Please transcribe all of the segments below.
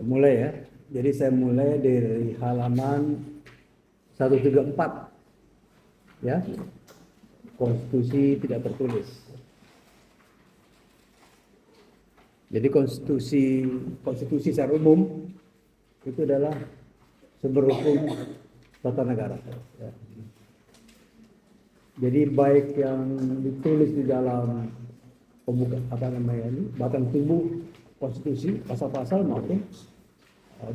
Mulai ya. Jadi saya mulai dari halaman 134 ya. Konstitusi tidak tertulis. Jadi konstitusi secara umum itu adalah sumber hukum tata negara. Ya. Jadi baik yang ditulis di dalam pembuka batang tubuh konstitusi pasal-pasal maupun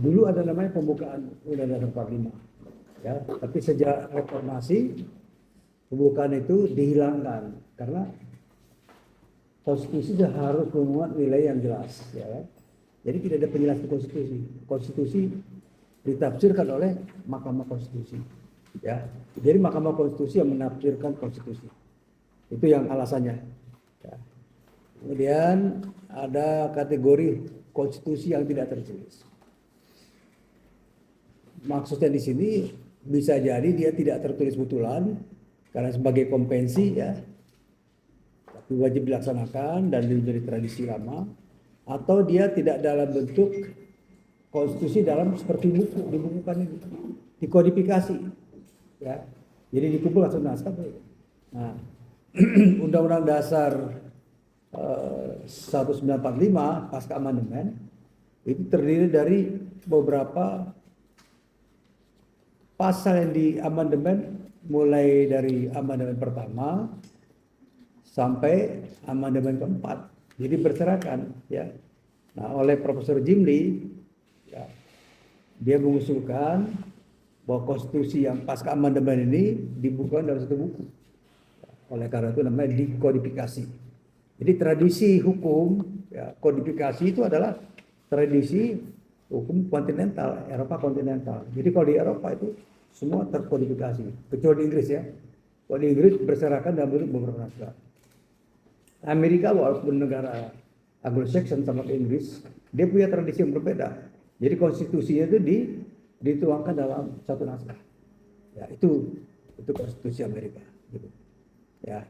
dulu ada namanya pembukaan Undang-Undang 45 ya, tapi sejak reformasi pembukaan itu dihilangkan karena konstitusi harus memuat nilai yang jelas ya. Jadi tidak ada penjelasan konstitusi. Konstitusi ditafsirkan oleh Mahkamah Konstitusi ya. Jadi Mahkamah Konstitusi yang menafsirkan konstitusi. Itu yang alasannya. Ya. Kemudian ada kategori konstitusi yang tidak tertulis. Maksudnya di sini bisa jadi dia tidak tertulis betulan karena sebagai konvensi ya, tapi wajib dilaksanakan dan menjadi tradisi lama, atau dia tidak dalam bentuk konstitusi dalam seperti buku dibukukan ini, dikodifikasi ya, jadi dikumpul langsung naskah. Nah, Undang-Undang Dasar 1945 pasca amandemen itu terdiri dari beberapa pasal yang di amandemen, mulai dari amandemen pertama sampai amandemen keempat. Jadi berserakan ya. Nah, oleh Profesor Jimli ya, dia mengusulkan bahwa konstitusi yang pasca amandemen ini dibukukan dalam satu buku. Oleh karena itu namanya dikodifikasi. Jadi tradisi hukum ya, kodifikasi itu adalah tradisi hukum kontinental, Eropa kontinental. Jadi kalau di Eropa itu semua terkodifikasi, kecuali di Inggris ya. Kalau di Inggris berserakan dalam bentuk beberapa naskah. Amerika walaupun negara Anglo-Saxon sama ke Inggris, dia punya tradisi yang berbeda. Jadi konstitusinya itu dituangkan dalam satu naskah. Ya, itu konstitusi Amerika gitu. Ya.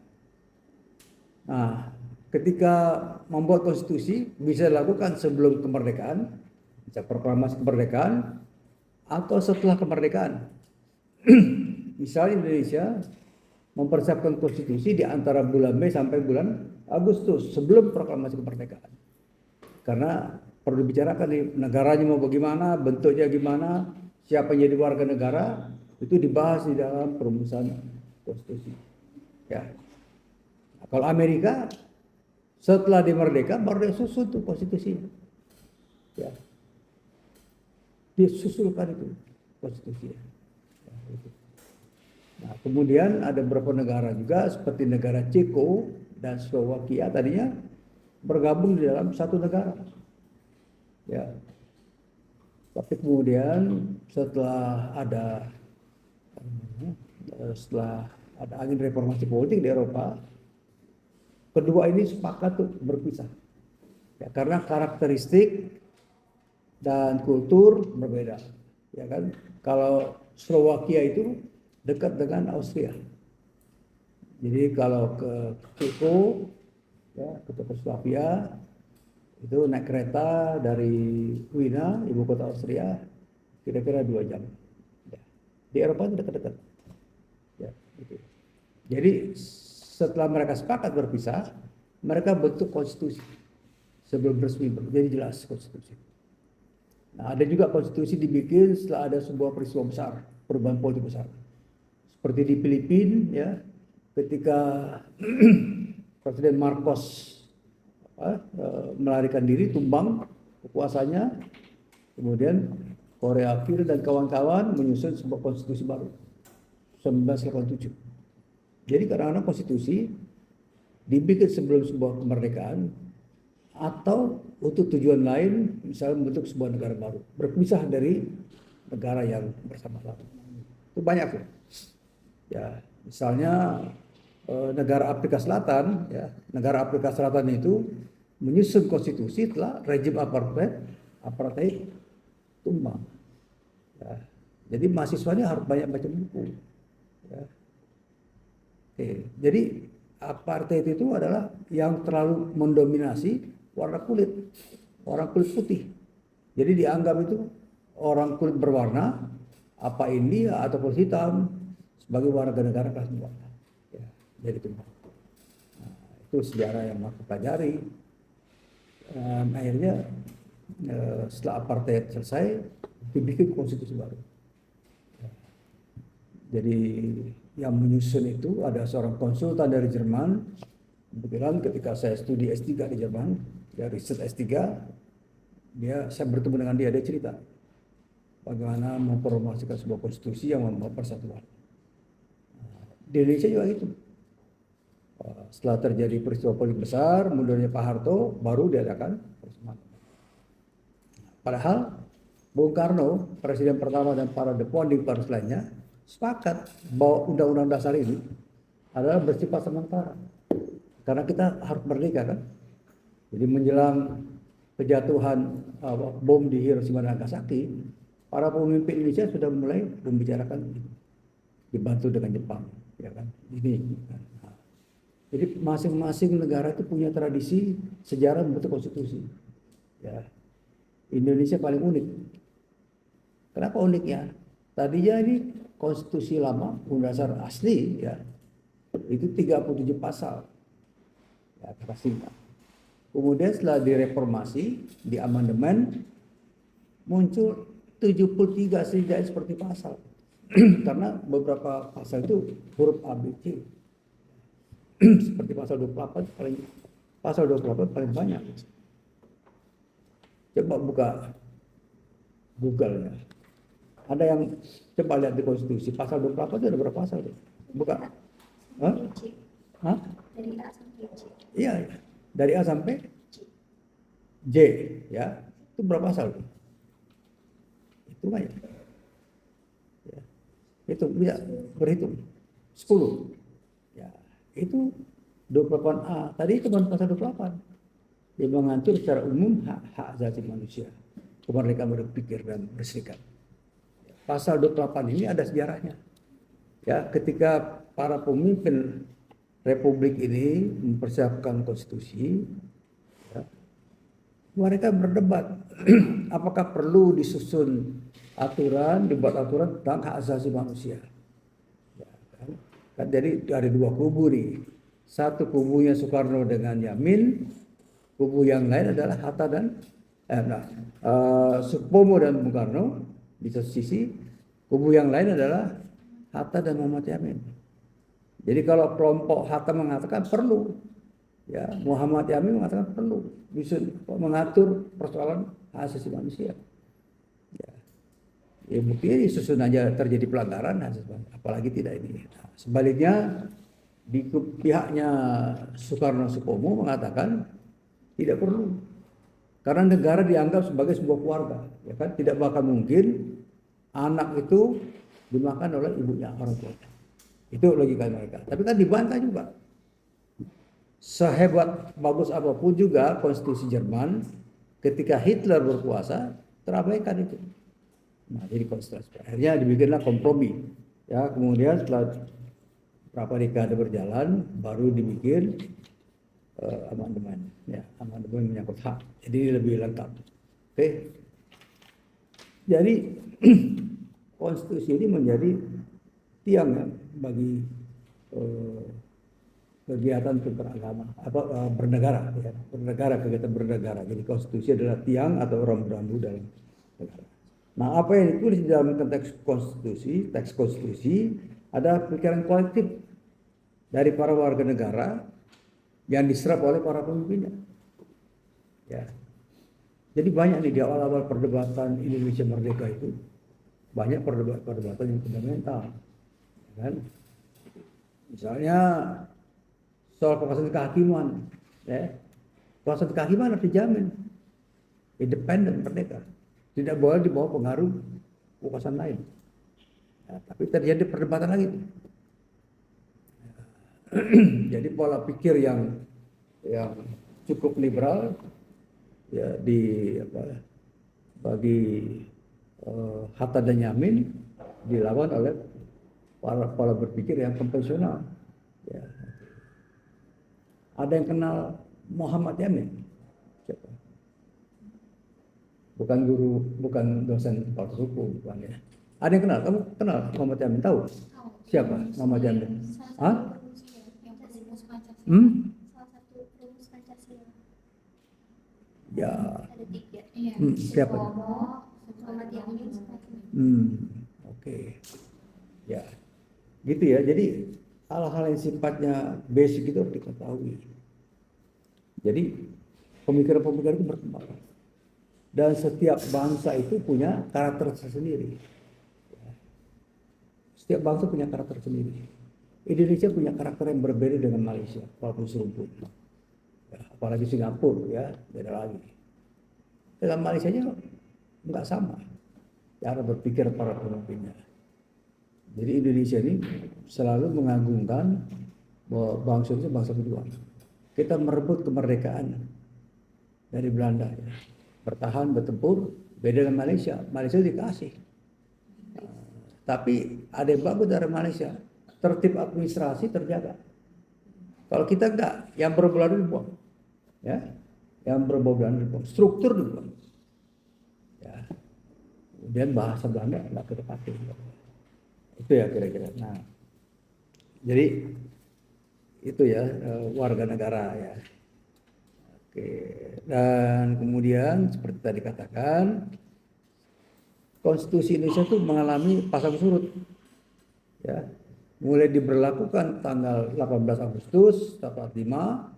Nah, ketika membuat konstitusi bisa dilakukan sebelum kemerdekaan, bisa proklamasi kemerdekaan atau setelah kemerdekaan. Misalnya Indonesia mempersiapkan konstitusi di antara bulan Mei sampai bulan Agustus sebelum proklamasi kemerdekaan. Karena perlu dibicarakan nih negaranya mau bagaimana, bentuknya gimana, siapa yang jadi warga negara, itu dibahas di dalam perumusan konstitusi. Ya. Nah, kalau Amerika setelah dimerdeka baru dia susun tuh konstitusinya. Ya. Disusulkan itu konstitusinya. Ya, itu. Nah, kemudian ada beberapa negara juga seperti negara Ceko dan Slovakia tadinya bergabung di dalam satu negara. Ya. Tapi kemudian setelah ada angin reformasi politik di Eropa, kedua ini sepakat tuh berpisah. Ya, karena karakteristik dan kultur berbeda. Ya kan? Kalau Slovakia itu dekat dengan Austria. Jadi kalau ke Ceko, ya, ke Czechoslovakia, itu naik kereta dari Wina, ibu kota Austria, kira-kira 2 jam. Ya. Di Eropa itu dekat-dekat. Ya, gitu. Jadi setelah mereka sepakat berpisah, mereka bentuk konstitusi sebelum resmi, jadi jelas konstitusi. Nah, ada juga konstitusi dibikin setelah ada sebuah peristiwa besar, perubahan politik besar. Seperti di Filipina, ya, ketika Presiden Marcos melarikan diri, tumbang kekuasaannya, kemudian Korea Akhir dan kawan-kawan menyusun sebuah konstitusi baru 1987. Jadi kadang-kadang konstitusi dibikin sebelum sebuah kemerdekaan atau untuk tujuan lain, misalnya membentuk sebuah negara baru, berpisah dari negara yang bersama-sama. Itu banyak ya. Ya, misalnya negara Afrika Selatan, ya, negara Afrika Selatan itu menyusun konstitusi setelah rejim apartheid tumbang. Ya, jadi mahasiswanya harus banyak baca buku. Ya. Oke, jadi apartheid itu adalah yang terlalu mendominasi warna kulit, orang kulit putih. Jadi dianggap itu orang kulit berwarna, apa India atau kulit hitam, sebagai warga negara kelas 2. Ya, jadi itu. Nah, itu sejarah yang aku pelajari. Akhirnya setelah apartheid selesai, dibikin konstitusi baru. Jadi yang menyusun itu ada seorang konsultan dari Jerman. Kebetulan ketika saya studi S3 di Jerman, ya riset S3, saya bertemu dengan dia cerita bagaimana mempromosikan sebuah konstitusi yang membawa persatuan. Di Indonesia juga gitu. Setelah terjadi peristiwa politik besar, mundurnya Pak Harto, baru diadakan pertemuan. Padahal Bung Karno, presiden pertama dan para the founding fathers lainnya, sepakat bahwa undang-undang dasar ini adalah bersifat sementara. Karena kita harus merdeka kan. Jadi menjelang kejatuhan bom di Hiroshima dan Nagasaki, para pemimpin Indonesia sudah mulai membicarakan dibantu dengan Jepang, ya kan. Ini. Jadi masing-masing negara itu punya tradisi sejarah membentuk konstitusi. Ya. Indonesia paling unik. Kenapa uniknya? Tadinya ini konstitusi lama, undang-undang dasar asli, ya, itu 37 pasal. Ya, kata singkat. Kemudian setelah direformasi, di amandemen, muncul 73 setidaknya seperti pasal. Karena beberapa pasal itu huruf A, B, C. Seperti pasal 28 paling banyak. Coba buka Google ya. Ada yang coba lihat di konstitusi pasal 28 itu ada berapa pasal tuh? Buka. Hah? Hah? Dari A sampai C. Iya, dari A sampai J, ya. Itu berapa pasal tuh? Itu banyak. Ya. Itu bisa berhitung. 10. Ya, itu 28A. Tadi itu cuma pasal 28. Dia mengatur secara umum hak asasi manusia, kemerdekaan berpikir dan berserikat. Pasal 28 ini ada sejarahnya. Ya, ketika para pemimpin Republik ini mempersiapkan konstitusi, ya, mereka berdebat apakah perlu disusun aturan, dibuat aturan tentang hak asasi manusia. Ya, kan jadi ada dua kubu nih. Satu kubunya Soekarno dengan Yamin, kubu yang lain adalah Hatta dan Supomo dan Bung Karno di satu sisi, kubu yang lain adalah Hatta dan Muhammad Yamin. Jadi kalau kelompok Hatta mengatakan perlu, ya Muhammad Yamin mengatakan perlu bisa mengatur persoalan hak asasi manusia. Ya buktinya disusun aja terjadi pelanggaran, apalagi tidak ini. Nah, sebaliknya di pihaknya Soekarno Supomo mengatakan tidak perlu, karena negara dianggap sebagai sebuah keluarga, ya kan, tidak bakal mungkin anak itu dimakan oleh ibunya orang tuanya. Itu logika mereka. Tapi kan dibantah juga. Sehebat bagus apapun juga konstitusi Jerman, ketika Hitler berkuasa terabaikan itu. Nah, jadi konstitusi akhirnya dibikinlah kompromi. Ya, kemudian setelah berapa dekade berjalan baru dibikin amandemen. Ya, amandemen menyangkut hak. Jadi lebih lengkap. Oke. Jadi konstitusi ini menjadi tiang ya, bagi kegiatan beragama, bernegara, ya, kegiatan bernegara. Jadi konstitusi adalah tiang atau rambu-rambu dalam negara. Nah, apa yang ditulis di dalam teks konstitusi ada pikiran kolektif dari para warga negara yang diserap oleh para pemimpinnya. Ya. Jadi banyak nih di awal-awal perdebatan Indonesia merdeka itu banyak perdebatan yang fundamental, kan? Misalnya soal kekuasaan kehakiman, ya. Kekuasaan kehakiman harus dijamin independen, merdeka, tidak boleh dibawa pengaruh kekuasaan lain. Ya, tapi terjadi perdebatan lagi. Jadi pola pikir yang cukup liberal ya bagi Hatta dan Yamin dilawan oleh pola berpikir yang konvensional. Ya. Ada yang kenal Muhammad Yamin? Siapa? bukan guru, bukan dosen fakultas hukum, bukan ya. Ada yang kenal? Kamu kenal Muhammad Yamin? Tahu? Siapa Muhammad Yamin? Hah? Hmm? Ya. Siapa? Oke. Ya. Gitu ya. Jadi hal-hal yang sifatnya basic itu harus diketahui. Jadi pemikiran-pemikiran itu berkembang. Dan setiap bangsa itu punya karakter tersendiri. Setiap bangsa punya karakter sendiri. Indonesia punya karakter yang berbeda dengan Malaysia, walaupun serumpun. Ya, apalagi Singapura, ya beda lagi. Dengan Malaysia nya nggak sama cara berpikir para pemimpinnya. Jadi Indonesia ini selalu mengagungkan bahwa bangsa itu bangsa berjuang. Kita merebut kemerdekaan dari Belanda, ya. Bertahan, bertempur, beda dengan Malaysia. Malaysia dikasih. Tapi ada yang bagus dari Malaysia, tertib administrasi terjaga. Kalau kita enggak, yang berbelanda dibuang, ya, yang berbelanda dibuang, struktur dibuang, ya. Kemudian bahasa Belanda enggak kita pakai, itu ya kira-kira. Nah, jadi itu ya warga negara ya. Oke, dan kemudian seperti tadi katakan, Konstitusi Indonesia itu mengalami pasang surut, ya. Mulai diberlakukan tanggal 18 Agustus 45,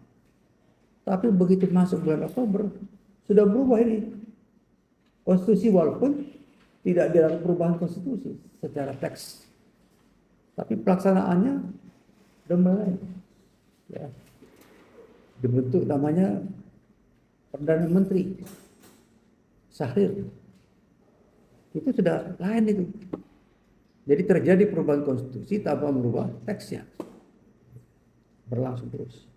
tapi begitu masuk bulan Oktober sudah berubah ini konstitusi, walaupun tidak dilakukan perubahan konstitusi secara teks, tapi pelaksanaannya sudah mulai, ya. Dibentuk namanya Perdana Menteri Syahrir. Itu sudah lain itu. Jadi terjadi perubahan konstitusi tanpa merubah teksnya. Berlangsung terus.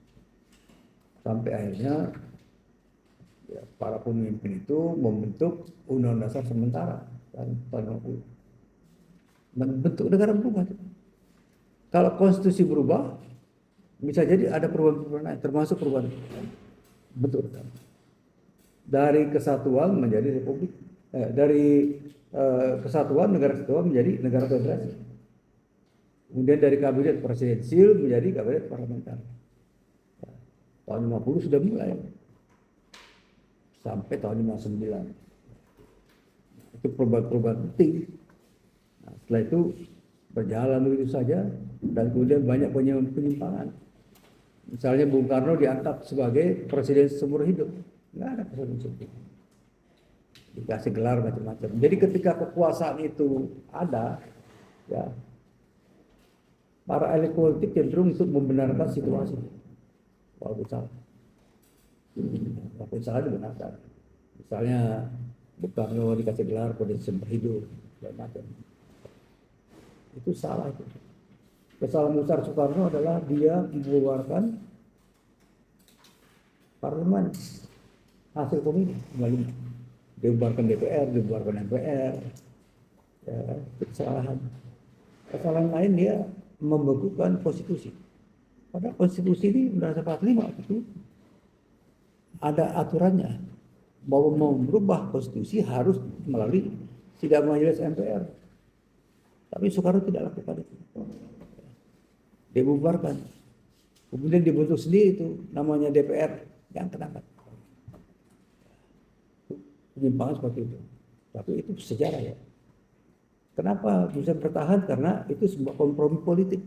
Sampai akhirnya ya, para pemimpin itu membentuk Undang-Undang Dasar sementara tahun 50. Bentuk negara berubah. Kalau konstitusi berubah, bisa jadi ada perubahan-perubahan lain, termasuk perubahan bentuk negara. Dari kesatuan menjadi republik. Dari kesatuan, negara kesatuan menjadi negara federasi. Kemudian dari kabinet presidensial menjadi kabinet parlementer. Tahun 50 sudah mulai. Sampai tahun 59. Itu perubahan-perubahan penting. Nah, setelah itu berjalan begitu saja, dan kemudian banyak penyimpangan. Misalnya Bung Karno diangkat sebagai presiden seumur hidup. Nggak ada presiden seumur hidup. Dikasih gelar macam-macam. Jadi ketika kekuasaan itu ada, ya, para elit politik cenderung untuk membenarkan situasi, walaupun salah dibenarkan. Misalnya Bung Karno dikasih gelar presiden seumur hidup, dan macam. Itu salah itu. Kesalahan besar Soekarno adalah dia membubarkan parlemen hasil pemilu kembali. Dibubarkan DPR, dibubarkan MPR, ya, kesalahan. Kesalahan lain dia membekukan konstitusi. Pada konstitusi ini Undang-Undang 45 itu ada aturannya bahwa mau merubah konstitusi harus melalui sidang majelis MPR. Tapi Soekarno tidak lakukan itu. Dia bubarkan. Kemudian dibentuk sendiri itu namanya DPR yang kenapa? Penyimpangan seperti itu. Tapi itu sejarah ya. Kenapa bisa bertahan? Karena itu sebuah kompromi politik.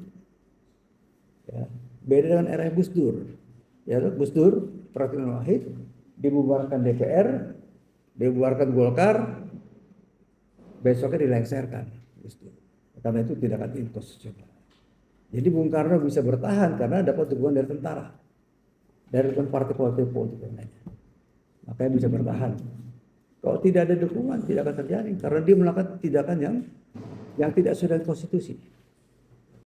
Ya. Beda dengan era Gus Dur. Ya, Gus Dur, Pratikno Wahid, dibubarkan DPR, dibubarkan Golkar, besoknya dilengsarkan Gus Dur. Karena itu tidak akan inkonstitusional. Jadi Bung Karno bisa bertahan karena dapat dukungan dari tentara, dari partai-partai politik yang lainnya. Makanya bisa bertahan. Kalau tidak ada dukungan tidak akan terjadi karena dia melakukan tindakan yang tidak sesuai dengan konstitusi.